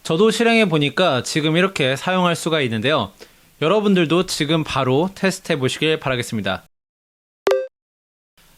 저도 실행해 보니까 지금 이렇게 사용할 수가 있는데요. 여러분들도 지금 바로 테스트해 보시길 바라겠습니다.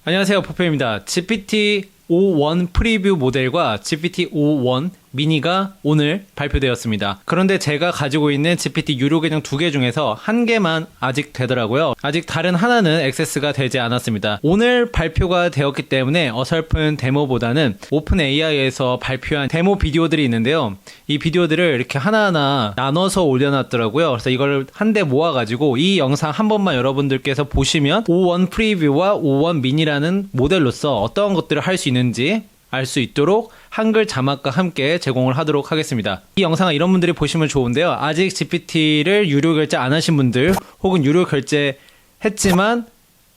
안녕하세요, 포표입니다. GPT-O1 프리뷰 모델과 GPT-O1 미니가 오늘 발표되었습니다. 그런데 제가 가지고 있는 GPT 유료 계정 2개 중에서 한 개만 아직 되더라고요. 아직 다른 하나는 액세스가 되지 않았습니다. 오늘 발표가 되었기 때문에 어설픈 데모보다는 오픈 AI에서 발표한 데모 비디오들이 있는데요. 이 비디오들을 이렇게 하나하나 나눠서 올려놨더라고요. 그래서 이걸 한데 모아가지고 이 영상 한 번만 여러분들께서 보시면 O1 프리뷰와 O1 미니라는 모델로서 어떤 것들을 할 수 있는지 알 수 있도록 한글 자막과 함께 제공을 하도록 하겠습니다. 이 영상은 이런 분들이 보시면 좋은데요. 아직 GPT를 유료 결제 안 하신 분들, 혹은 유료 결제했지만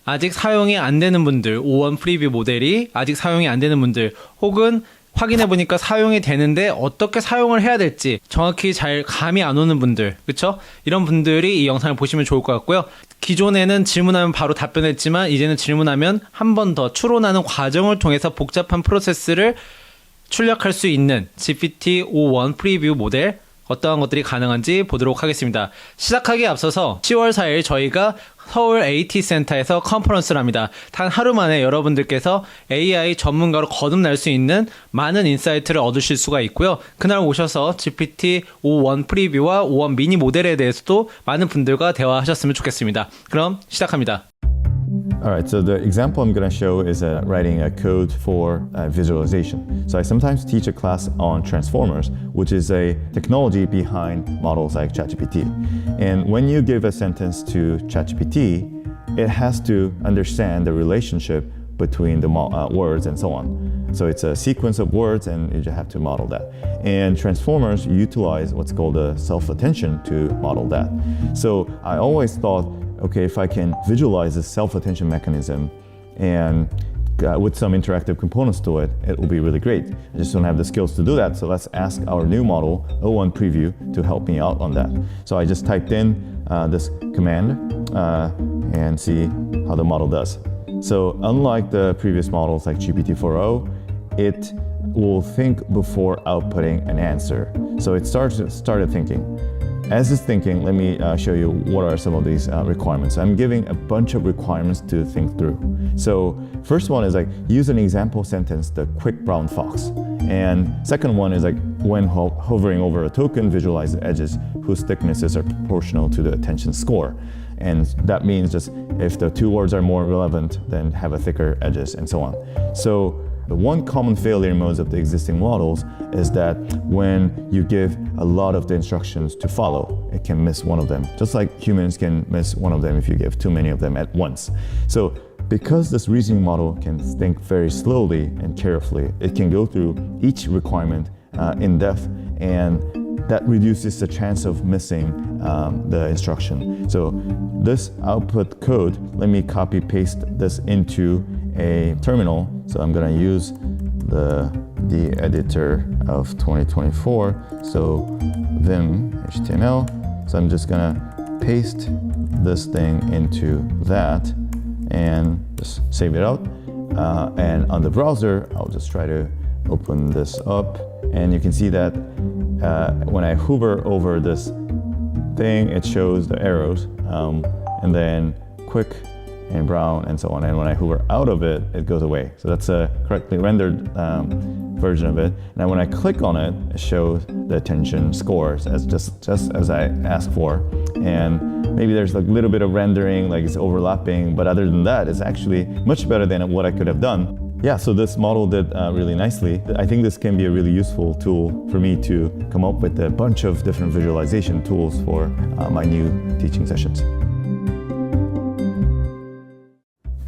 아직 사용이 안 되는 분들, O1 프리뷰 모델이 아직 사용이 안 되는 분들, 혹은 확인해보니까 사용이 되는데 어떻게 사용을 해야 될지 정확히 잘 감이 안 오는 분들, 그쵸? 이런 분들이 이 영상을 보시면 좋을 것 같고요. 기존에는 질문하면 바로 답변했지만 이제는 질문하면 한 번 더 추론하는 과정을 통해서 복잡한 프로세스를 출력할 수 있는 GPT-O1 프리뷰 모델, 어떠한 것들이 가능한지 보도록 하겠습니다. 시작하기에 앞서서 10월 4일 저희가 서울 AT센터에서 컨퍼런스를 합니다. 단 하루 만에 여러분들께서 AI 전문가로 거듭날 수 있는 많은 인사이트를 얻으실 수가 있고요. 그날 오셔서 GPT-O1 프리뷰와 O1 미니 모델에 대해서도 많은 분들과 대화하셨으면 좋겠습니다. 그럼 시작합니다. Alright, so the example I'm going to show is writing a code for visualization. So I sometimes teach a class on transformers, which is a technology behind models like ChatGPT. And when you give a sentence to ChatGPT, it has to understand the relationship between the words and so on. So it's a sequence of words and you just have to model that. And transformers utilize what's called a self-attention to model that. So I always thought, okay, if I can visualize this self-attention mechanism and with some interactive components to it, it will be really great. I just don't have the skills to do that, so let's ask our new model, O1 Preview, to help me out on that. So I just typed in this command and see how the model does. So unlike the previous models like GPT-4o, it will think before outputting an answer. So it started thinking. As it's thinking, let me show you what are some of these requirements. I'm giving a bunch of requirements to think through. So first one is like, use an example sentence, the quick brown fox. And second one is like, when hovering over a token, visualize the edges whose thicknesses are proportional to the attention score. And that means just if the two words are more relevant, then have a thicker edges and so on. So the one common failure modes of the existing models is that when you give a lot of the instructions to follow, it can miss one of them. Just like humans can miss one of them if you give too many of them at once. So because this reasoning model can think very slowly and carefully, it can go through each requirement in depth, and that reduces the chance of missing the instruction. So this output code, let me copy paste this into a terminal. So I'm going to use the editor of 2024, so Vim HTML. So I'm just going to paste this thing into that and just save it out. And on the browser, I'll just try to open this up, and you can see that when I hover over this thing, it shows the arrows, and then quick and brown and so on. And when I hover out of it, it goes away. So that's a correctly rendered version of it. Now when I click on it, it shows the attention scores as just as I asked for. And maybe there's like a little bit of rendering, like it's overlapping, but other than that, it's actually much better than what I could have done. Yeah, so this model did really nicely. I think this can be a really useful tool for me to come up with a bunch of different visualization tools for my new teaching sessions.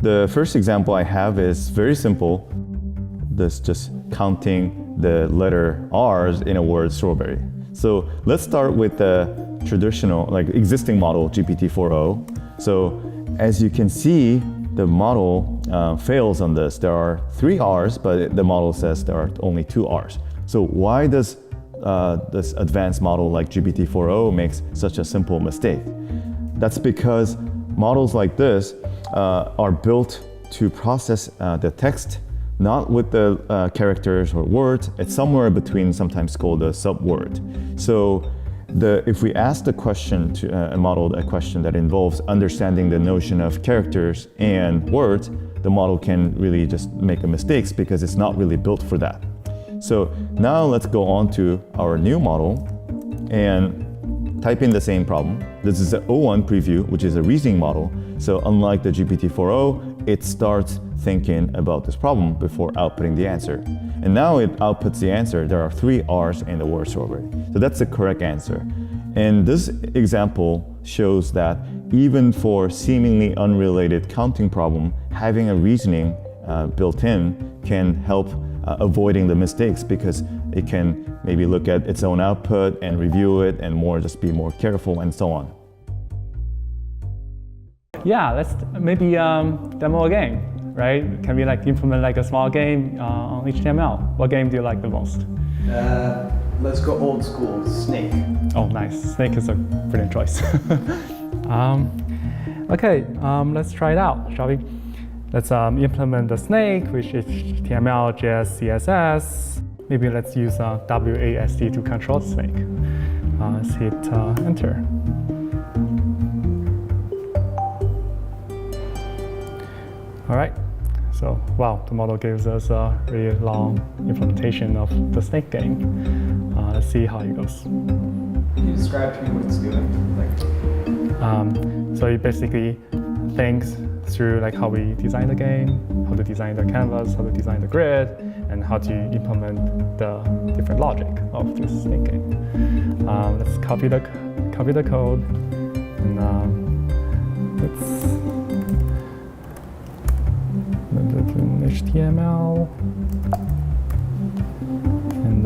The first example I have is very simple. This just counting the letter R's in a word strawberry. So let's start with the traditional, like existing model, GPT-4o. So as you can see, the model fails on this. There are 3 R's, but the model says there are only 2 R's. So why does this advanced model like GPT-4o makes such a simple mistake? That's because models like this are built to process the text not with the characters or words. It's somewhere between, sometimes called a subword. So if we ask the question to a model, a question that involves understanding the notion of characters and words, the model can really just make mistakes because it's not really built for that. So now let's go on to our new model and type in the same problem. This is the O1 preview, which is a reasoning model. So unlike the GPT-4o, it starts thinking about this problem before outputting the answer. And now it outputs the answer. There are 3 R's in the word strawberry. So that's the correct answer. And this example shows that even for seemingly unrelated counting problem, having a reasoning built in can help avoiding the mistakes, because it can maybe look at its own output and review it and just be more careful and so on. Yeah, let's maybe demo a game, right? Can we implement a small game on HTML? What game do you like the most? Let's go old school, Snake. Oh, nice. Snake is a brilliant choice. Okay, let's try it out, shall we? Let's implement the snake, which is HTML, JS, CSS. Maybe let's use WASD to control the snake. Let's hit enter. All right, so wow, the model gives us a really long implementation of the snake game. Let's see how it goes. Can you describe to me what it's doing? So it basically thinks through how we design the game, how to design the canvas, how to design the grid, and how to implement the different logic of this snake game. Let's copy the code, and let's put in HTML, and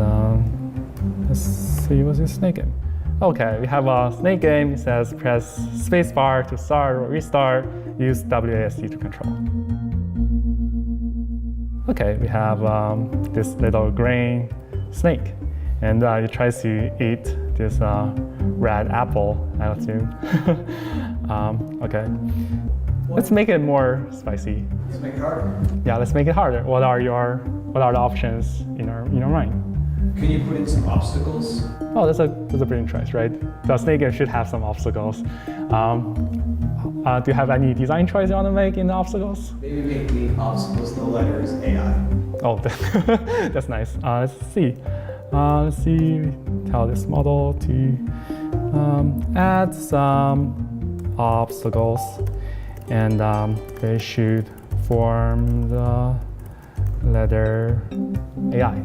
let's see what's this snake game. Okay, we have a snake game. It says press spacebar to start or restart, use WASD to control. Okay, we have this little green snake, and it tries to eat this red apple, I assume. Okay, let's make it more spicy. Let's make it harder. Yeah, let's make it harder. What are the options in your mind? Can you put in some obstacles? Oh, that's a brilliant choice, right? The snake game should have some obstacles. Do you have any design choice you want to make in the obstacles? Maybe make the obstacles the letters AI. Oh, that's nice. Let's see. Tell this model to add some obstacles, and they should form the letter AI.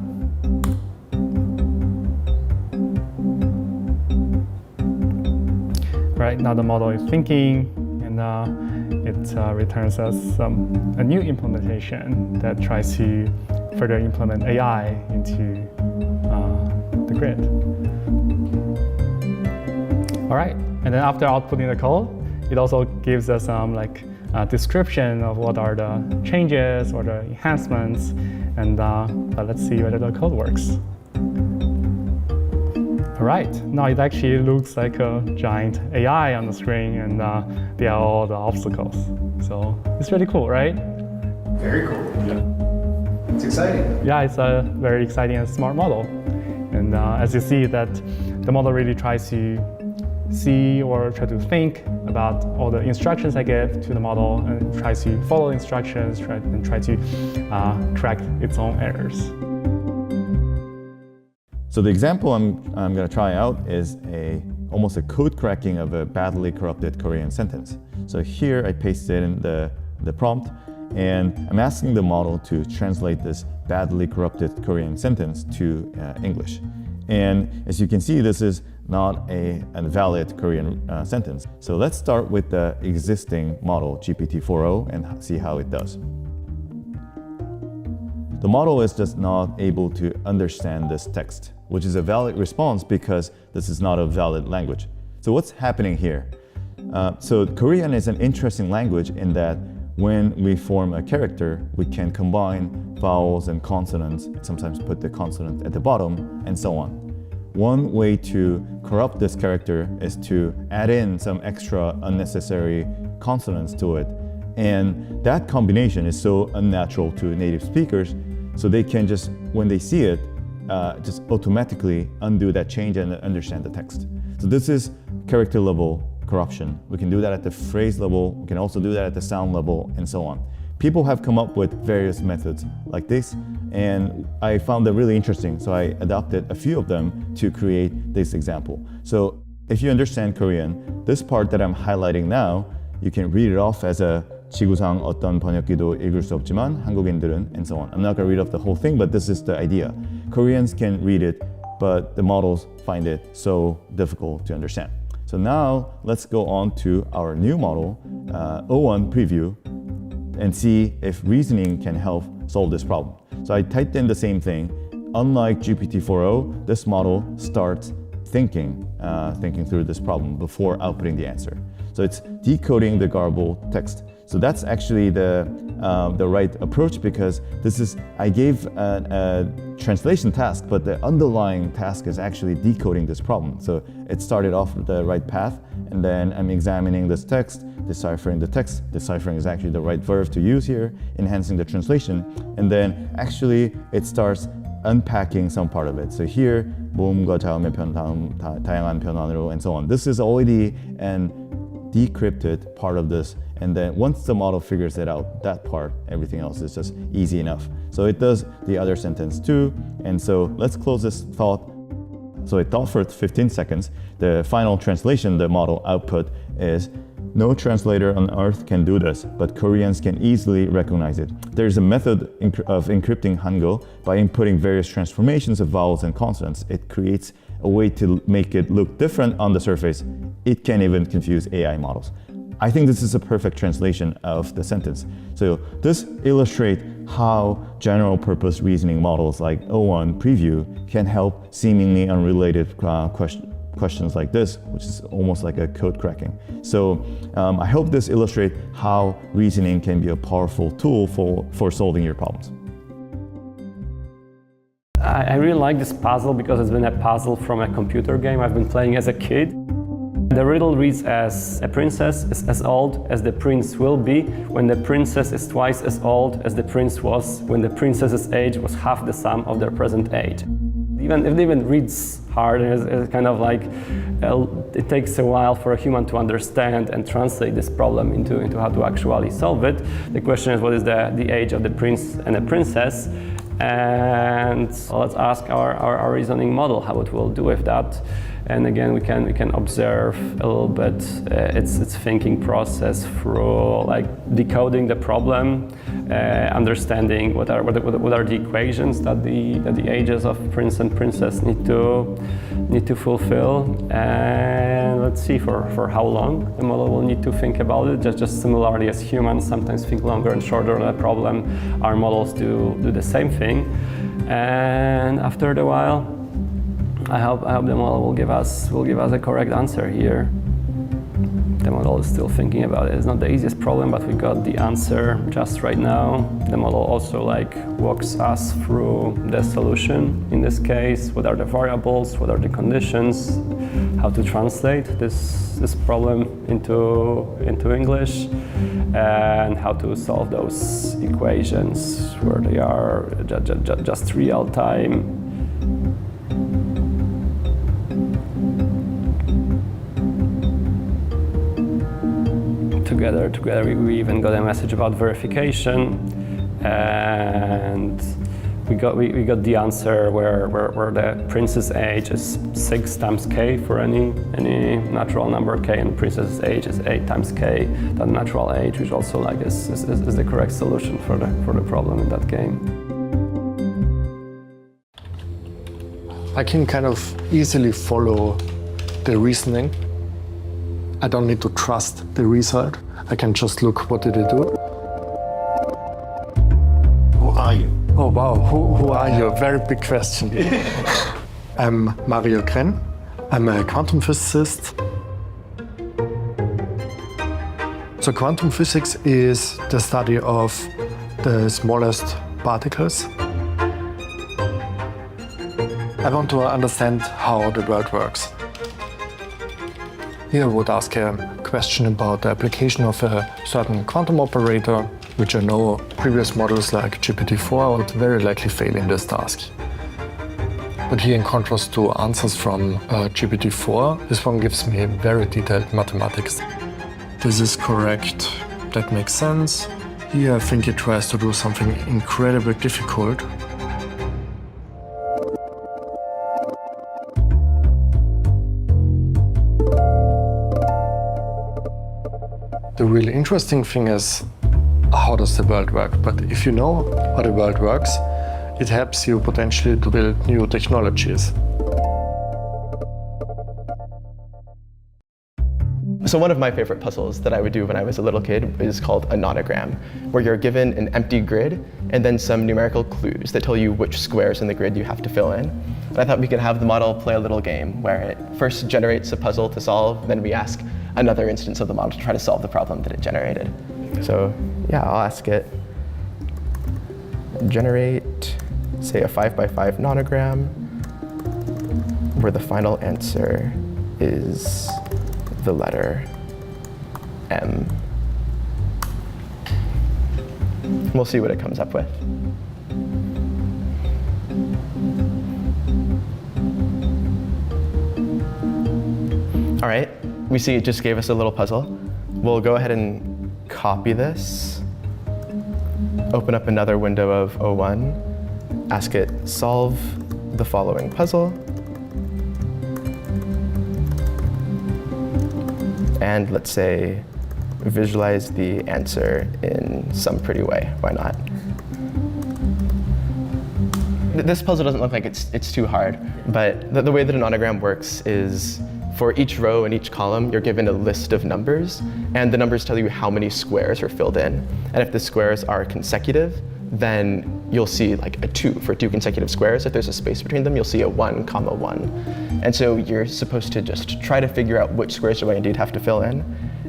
Right, now the model is thinking, and it returns us a new implementation that tries to further implement AI into the grid. All right, and then after outputting the code, it also gives us some a description of what are the changes or the enhancements, and but let's see whether the code works. All right, now it actually looks like a giant AI on the screen, and there are all the obstacles. So it's really cool, right? Very cool. Yeah. It's exciting. Yeah, it's a very exciting and smart model. And as you see, that the model really tries to see or try to think about all the instructions I give to the model, and tries to follow instructions, and try to correct its own errors. So the example I'm going to try out is almost a code cracking of a badly corrupted Korean sentence. So here I pasted in the prompt, and I'm asking the model to translate this badly corrupted Korean sentence to English. And as you can see, this is not a valid Korean sentence. So let's start with the existing model, GPT-4o, and see how it does. The model is just not able to understand this text, which is a valid response because this is not a valid language. So what's happening here? So Korean is an interesting language in that when we form a character, we can combine vowels and consonants, sometimes put the consonant at the bottom, and so on. One way to corrupt this character is to add in some extra unnecessary consonants to it, And that combination is so unnatural to native speakers, so they can just, when they see it, just automatically undo that change and understand the text. So this is character level corruption. We can do that at the phrase level, we can also do that at the sound level, and so on. People have come up with various methods like this, and I found them really interesting, so I adopted a few of them to create this example. So if you understand Korean, this part that I'm highlighting now, you can read it off as a 지구상 어떤 번역기도 읽을 수 없지만 한국인들은 and so on. I'm not going to read off the whole thing, but this is the idea. Koreans can read it, but the models find it so difficult to understand. So now let's go on to our new model, O1 preview, and see if reasoning can help solve this problem. So I typed in the same thing. Unlike GPT-4o, this model starts thinking through this problem before outputting the answer. So it's decoding the garbled text. So that's actually the right approach, because this is, I gave a translation task, but the underlying task is actually decoding this problem. So it started off with the right path, and then I'm examining this text, deciphering the text. Deciphering is actually the right verb to use here, enhancing the translation, and then actually it starts unpacking some part of it. So here, 모음과 자음의 다양한 변환으로, and so on. This is already an decrypted part of this, and then once the model figures it out, that part, everything else is just easy enough. So it does the other sentence too, and so let's close this thought. So it thought for 15 seconds. The final translation, the model output is, no translator on earth can do this, but Koreans can easily recognize it. There's a method of encrypting Hangul by inputting various transformations of vowels and consonants. It creates a way to make it look different on the surface. It can even confuse AI models. I think this is a perfect translation of the sentence. So this illustrates how general purpose reasoning models like O1 preview can help seemingly unrelated questions like this, which is almost like a code cracking. So I hope this illustrates how reasoning can be a powerful tool for solving your problems. I really like this puzzle because it's been a puzzle from a computer game I've been playing as a kid. The riddle reads as, a princess is as old as the prince will be when the princess is twice as old as the prince was when the princess's age was half the sum of their present age. Even if it even reads hard, it's kind of like it takes a while for a human to understand and translate this problem into how to actually solve it. The question is, what is the age of the prince and the princess? And let's ask our reasoning model how it will do with that. And again, we can observe a little bit its thinking process through like decoding the problem, understanding what are the equations that the ages of prince and princess need to fulfill, and let's see for how long the model will need to think about it. Just similarly as humans sometimes think longer and shorter on a problem, our models do the same thing, and after a while, I hope the model will give us a correct answer here. The model is still thinking about it. It's not the easiest problem, but we got the answer just right now. The model also walks us through the solution. In this case, what are the variables, what are the conditions, how to translate this problem into English, and how to solve those equations where they are just real time. Together we even got a message about verification, and we got the answer where the prince's age is 6 times k for any natural number k, and the princess's age is 8 times k, that natural age, which also is the correct solution for the problem in that game. I can kind of easily follow the reasoning. I don't need to trust the result. I can just look, what did it do? Who are you? Oh wow, who are you? Very big question. I'm Mario Krenn. I'm a quantum physicist. So quantum physics is the study of the smallest particles. I want to understand how the world works. Here I would ask a question about the application of a certain quantum operator, which I know previous models like GPT-4 would very likely fail in this task. But here, in contrast to answers from GPT-4, this one gives me very detailed mathematics. This is correct. That makes sense. Here, I think it tries to do something incredibly difficult. The really interesting thing is, how does the world work? But if you know how the world works, it helps you potentially to build new technologies. So one of my favorite puzzles that I would do when I was a little kid is called a nonogram, where you're given an empty grid and then some numerical clues that tell you which squares in the grid you have to fill in. And I thought we could have the model play a little game where it first generates a puzzle to solve, then we ask another instance of the model to try to solve the problem that it generated. So yeah, I'll ask it, generate, say, a 5x5 nonogram where the final answer is the letter M. We'll see what it comes up with. All right, we see it just gave us a little puzzle. We'll go ahead and copy this, open up another window of O1, ask it, solve the following puzzle, and let's say, visualize the answer in some pretty way. Why not? This puzzle doesn't look like it's too hard, but the way that a nonogram works is for each row and each column, you're given a list of numbers, and the numbers tell you how many squares are filled in. And if the squares are consecutive, then you'll see like a 2 for 2 consecutive squares. If there's a space between them, you'll see a 1, 1. And so you're supposed to just try to figure out which squares do I indeed have to fill in.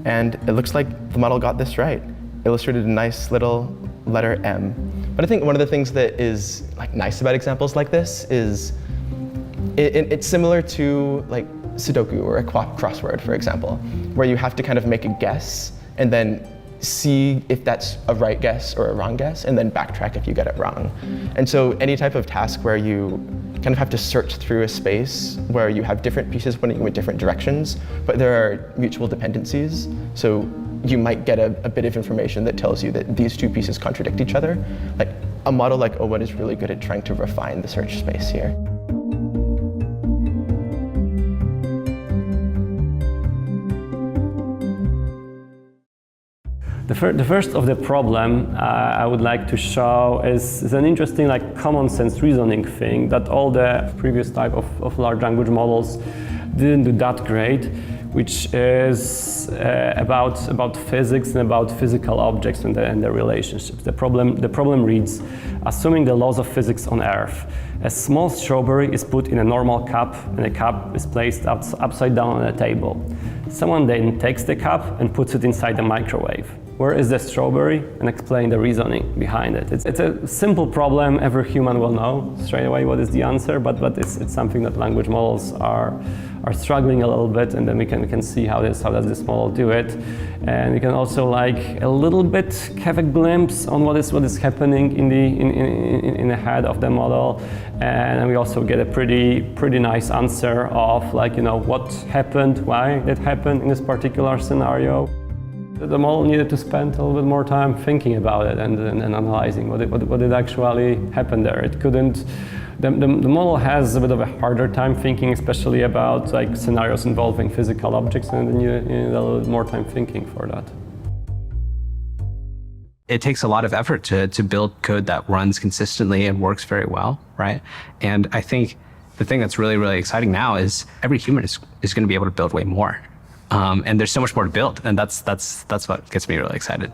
And it looks like the model got this right. Illustrated a nice little letter M. But I think one of the things that is like nice about examples like this is it's similar to like Sudoku or a crossword, for example, where you have to kind of make a guess and then see if that's a right guess or a wrong guess, and then backtrack if you get it wrong. And so any type of task where you kind of have to search through a space where you have different pieces pointing in different directions, but there are mutual dependencies, so you might get a bit of information that tells you that these two pieces contradict each other. Like a model like O1 is really good at trying to refine the search space here. The first of the problem I would like to show is an interesting like common sense reasoning thing that all the previous type of large language models didn't do that great, which is about physics and about physical objects and their relationships. The problem reads, assuming the laws of physics on Earth, a small strawberry is put in a normal cup and the cup is placed upside down on a table. Someone then takes the cup and puts it inside the microwave. Where is the strawberry? And explain the reasoning behind it. It's a simple problem. Every human will know straight away what is the answer, but it's something that language models are struggling a little bit, and then we can see how does this model do it. And we can also like a little bit have a glimpse on what is happening in the head of the model, and we also get a pretty nice answer of like, you know, what happened, why it happened in this particular scenario. The model needed to spend a little bit more time thinking about it and analyzing what did actually happen there. It couldn't. The model has a bit of a harder time thinking, especially about like scenarios involving physical objects, and then you need a little bit more time thinking for that. It takes a lot of effort to build code that runs consistently and works very well, right? And I think the thing that's really, really exciting now is every human is going to be able to build way more. And there's so much more to build, and that's what gets me really excited.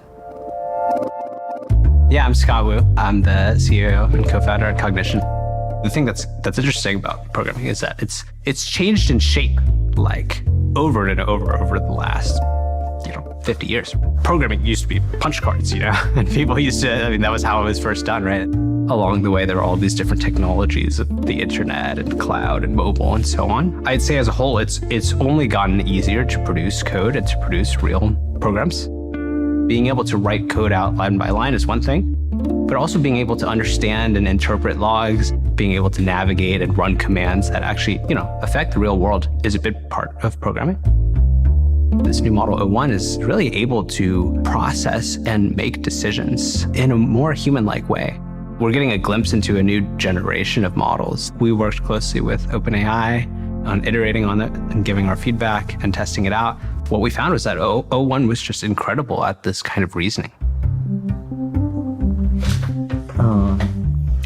Yeah, I'm Scott Wu. I'm the CEO and co-founder at Cognition. The thing that's interesting about programming is that it's changed in shape like over and over the last 50 years. Programming used to be punch cards, and people used to, that was how it was first done, right? Along the way, there were all these different technologies of the internet and cloud and mobile and so on. I'd say as a whole, it's only gotten easier to produce code and to produce real programs. Being able to write code out line by line is one thing, but also being able to understand and interpret logs, being able to navigate and run commands that actually, affect the real world is a big part of programming. This new model O1 is really able to process and make decisions in a more human-like way. We're getting a glimpse into a new generation of models. We worked closely with OpenAI on iterating on it and giving our feedback and testing it out. What we found was that O1 was just incredible at this kind of reasoning.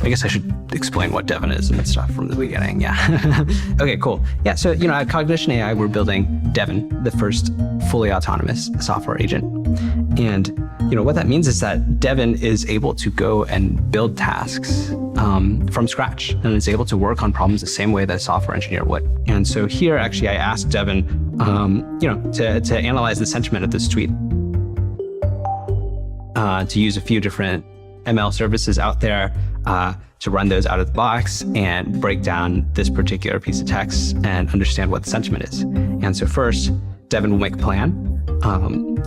I guess I should explain what Devin is and stuff from the beginning. Yeah. Okay, cool. Yeah, so, at Cognition AI, we're building Devin, the first fully autonomous software agent. And, what that means is that Devin is able to go and build tasks from scratch and is able to work on problems the same way that a software engineer would. And so here, actually, I asked Devin, to analyze the sentiment of this tweet, to use a few different ML services out there, to run those out of the box and break down this particular piece of text and understand what the sentiment is. And so first, Devin will make a plan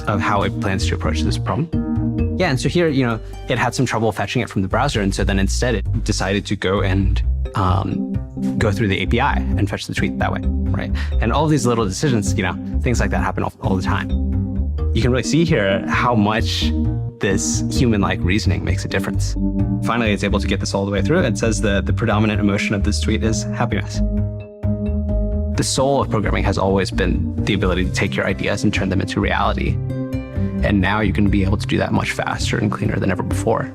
of how it plans to approach this problem. Yeah, and so here, it had some trouble fetching it from the browser, and so then instead it decided to go and go through the API and fetch the tweet that way, right? And all of these little decisions, things like that happen all the time. You can really see here how much this human-like reasoning makes a difference. Finally, it's able to get this all the way through. It says the predominant emotion of this tweet is happiness. The soul of programming has always been the ability to take your ideas and turn them into reality. And now you can be able to do that much faster and cleaner than ever before.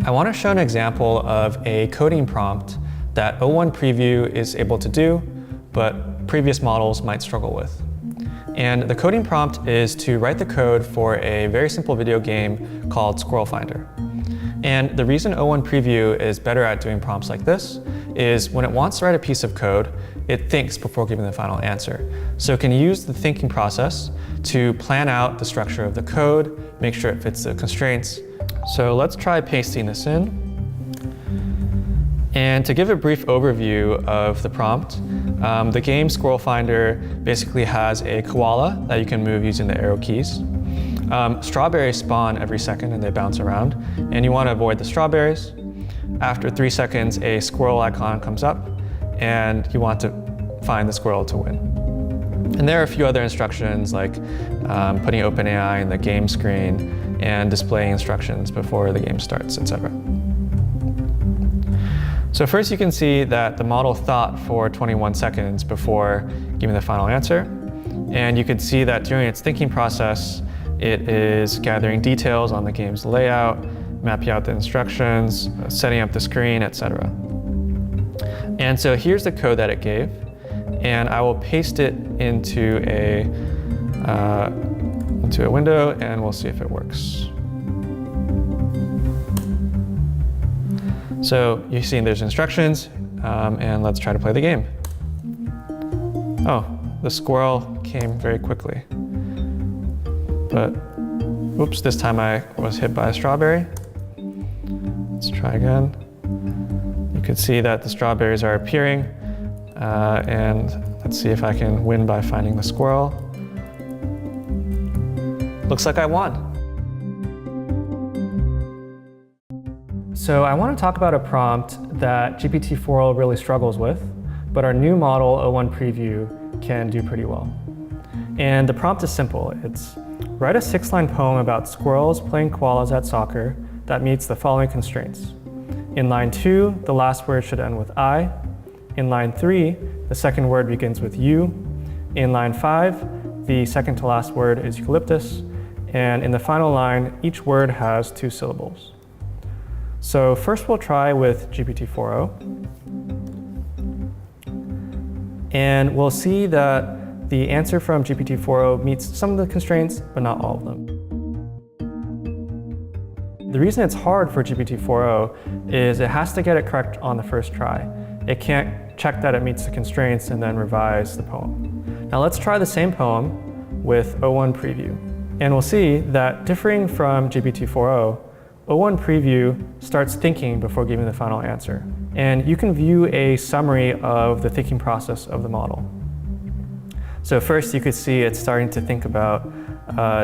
I want to show an example of a coding prompt that O1 Preview is able to do, but previous models might struggle with. And the coding prompt is to write the code for a very simple video game called Squirrel Finder. And the reason O1 Preview is better at doing prompts like this is when it wants to write a piece of code, it thinks before giving the final answer. So it can use the thinking process to plan out the structure of the code, make sure it fits the constraints. So let's try pasting this in. And to give a brief overview of the prompt, the game Squirrel Finder basically has a koala that you can move using the arrow keys. Strawberries spawn every second and they bounce around, and you want to avoid the strawberries. After 3 seconds, a squirrel icon comes up, and you want to find the squirrel to win. And there are a few other instructions like putting OpenAI in the game screen and displaying instructions before the game starts, etc. So first you can see that the model thought for 21 seconds before giving the final answer. And you can see that during its thinking process, it is gathering details on the game's layout, mapping out the instructions, setting up the screen, etc. And so here's the code that it gave. And I will paste it into a window and we'll see if it works. So you see there's instructions, and let's try to play the game. Oh, the squirrel came very quickly. But, oops, this time I was hit by a strawberry. Let's try again. You can see that the strawberries are appearing, and let's see if I can win by finding the squirrel. Looks like I won. So I want to talk about a prompt that GPT-4o really struggles with, but our new model, O1 Preview, can do pretty well. And the prompt is simple. It's write a 6-line poem about squirrels playing koalas at soccer that meets the following constraints. In line 2, the last word should end with I. In line 3, the second word begins with U. In line 5, the second to last word is eucalyptus. And in the final line, each word has 2 syllables. So first we'll try with GPT-4o. And we'll see that the answer from GPT-4o meets some of the constraints, but not all of them. The reason it's hard for GPT-4o is it has to get it correct on the first try. It can't check that it meets the constraints and then revise the poem. Now let's try the same poem, with O1 Preview. And we'll see that differing from GPT-4o, O1 Preview starts thinking before giving the final answer. And you can view a summary of the thinking process of the model. So first you could see it's starting to think about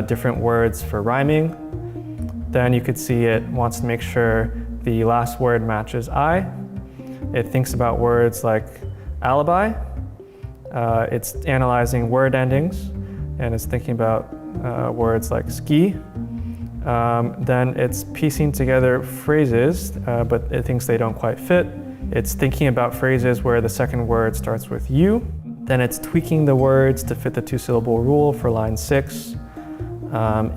different words for rhyming. Then you could see it wants to make sure the last word matches I. It thinks about words like alibi. It's analyzing word endings and it's thinking about words like ski. Then it's piecing together phrases, but it thinks they don't quite fit. It's thinking about phrases where the second word starts with you. Then it's tweaking the words to fit the two-syllable rule for line 6.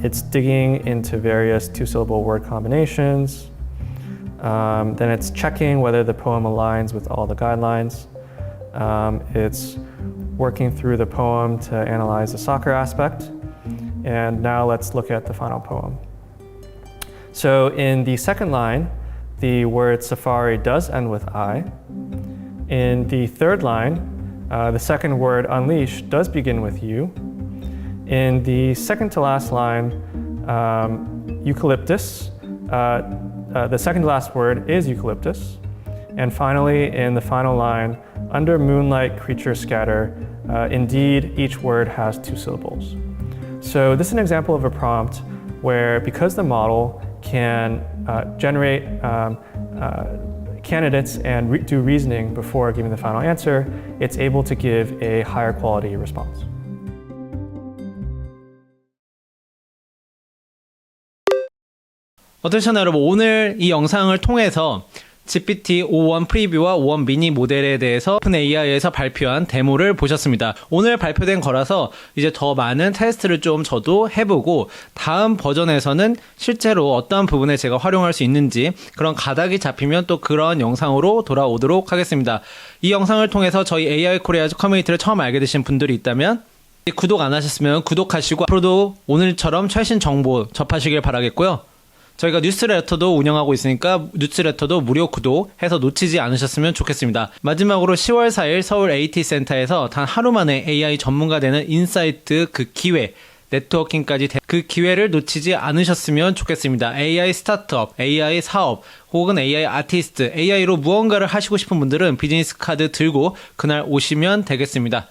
It's digging into various two-syllable word combinations. Then it's checking whether the poem aligns with all the guidelines. It's working through the poem to analyze the soccer aspect. And now let's look at the final poem. So in the second line, the word safari does end with I. In the third line, the second word unleash does begin with you. In the second to last line, eucalyptus, the second to last word is eucalyptus. And finally, in the final line, under moonlight creatures scatter, indeed each word has 2 syllables. So this is an example of a prompt where, because the model can generate candidates and do reasoning before giving the final answer, it's able to give a higher quality response. 어떠셨나요, 여러분? 오늘 이 영상을 통해서 GPT O1 프리뷰와 O1 미니 모델에 대해서 오픈AI에서 발표한 데모를 보셨습니다. 오늘 발표된 거라서 이제 더 많은 테스트를 좀 저도 해보고 다음 버전에서는 실제로 어떤 부분에 제가 활용할 수 있는지 그런 가닥이 잡히면 또 그런 영상으로 돌아오도록 하겠습니다. 이 영상을 통해서 저희 AI 코리아 커뮤니티를 처음 알게 되신 분들이 있다면 구독 안 하셨으면 구독하시고 앞으로도 오늘처럼 최신 정보 접하시길 바라겠고요. 저희가 뉴스레터도 운영하고 있으니까 뉴스레터도 무료 구독해서 놓치지 않으셨으면 좋겠습니다. 마지막으로 10월 4일 서울 AT센터에서 단 하루 만에 AI 전문가 되는 인사이트 그 기회, 네트워킹까지 그 기회를 놓치지 않으셨으면 좋겠습니다. AI 스타트업, AI 사업, 혹은 AI 아티스트, AI로 무언가를 하시고 싶은 분들은 비즈니스 카드 들고 그날 오시면 되겠습니다.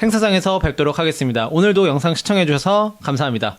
행사장에서 뵙도록 하겠습니다. 오늘도 영상 시청해주셔서 감사합니다.